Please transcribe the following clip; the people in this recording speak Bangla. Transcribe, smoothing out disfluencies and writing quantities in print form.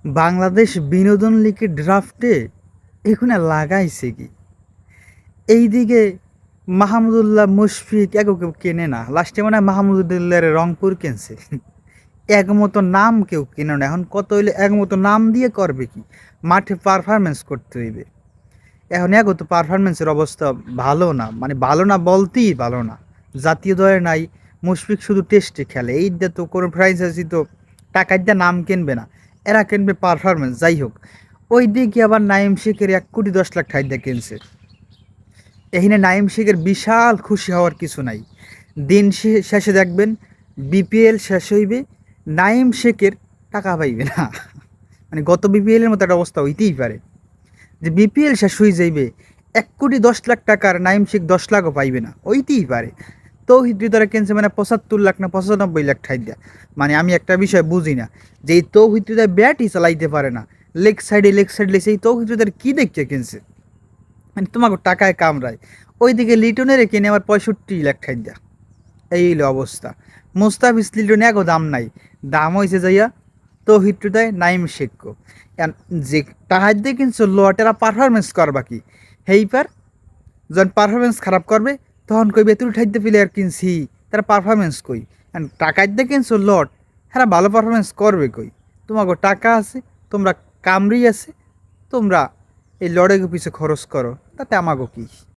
বাংলাদেশ বিনোদন লিগের ড্রাফটে এখানে লাগাইছে কি? এইদিকে মাহমুদুল্লাহ মুশফিক এগো কেউ কেনে না, লাস্টে মনে হয় মাহমুদুল্লাহর রংপুর কেনছে। একমতো নাম কেউ কেনে না, এখন কত হইলে একমতো নাম দিয়ে করবে কি? মাঠে পারফরমেন্স করতে হইবে। এখন এগো তো পারফরমেন্সের অবস্থা ভালো না, মানে ভালো না বলতেই ভালো না। জাতীয় দলে নাই, মুশফিক শুধু টেস্টে খেলে। এইটা তো কোনো ফ্রাঞ্চাইজি তো টাকা দিয়ে নাম কিনবে না, এরা কিনবে পারফরমেন্স। যাই হোক, ওই দিকে আবার নাইম শেখের 1,10,00,000 ঠাইদা কিনছে। এখানে নাইম শেখের বিশাল খুশি হওয়ার কিছু নাই। দিন শেষে দেখবেন বিপিএল শেষ হইবে, নাইম শেখের টাকা পাইবে না। মানে গত বিপিএলের মতো একটা অবস্থা হইতেই পারে যে বিপিএল শেষ হয়ে যাইবে, 1,10,00,000 টাকার নাইম শেখ 10 লাখও পাইবে না, হইতেই পারে। তৌহিদ হৃদয় কিনছে মানে 75 লাখ না 95 লাখ ঠাই দেয়া। মানে আমি একটা বিষয় বুঝি না, যে এই তৌহিদ হৃদয় ব্যাটই চালাইতে পারে না, লেগ সাইডে লেগছে, এই তৌহিদ হৃদয়ের কী দেখতে কিনছে? মানে তোমাকে টাকায় কামড়ায়। ওইদিকে লিটনের কিনে আবার 65 লাখ ঠাই দেয়া। এই হলো অবস্থা। মুস্তাফিজ লিটন এগো দাম নাই, দাম হয়েছে যাইয়া তৌহিদ হৃদয় নাইম শেখ। যে টাহার দিয়ে কিনছো লোয়াটেরা পারফরমেন্স করবা কি? হেইপার যখন পারফরমেন্স খারাপ করবে তখন কইবে তুই ঠাইতে প্লেয়ার কিনছি, তারা পারফরমেন্স কই? টাকার দিয়ে কিনছো লট, হ্যাঁ ভালো পারফরমেন্স করবে কই? তোমাকে টাকা আছে, তোমরা কামড়ি আছে, তোমরা এই লড়াইয়ের পিছনে খরচ করো, তাতে আমাগো কি?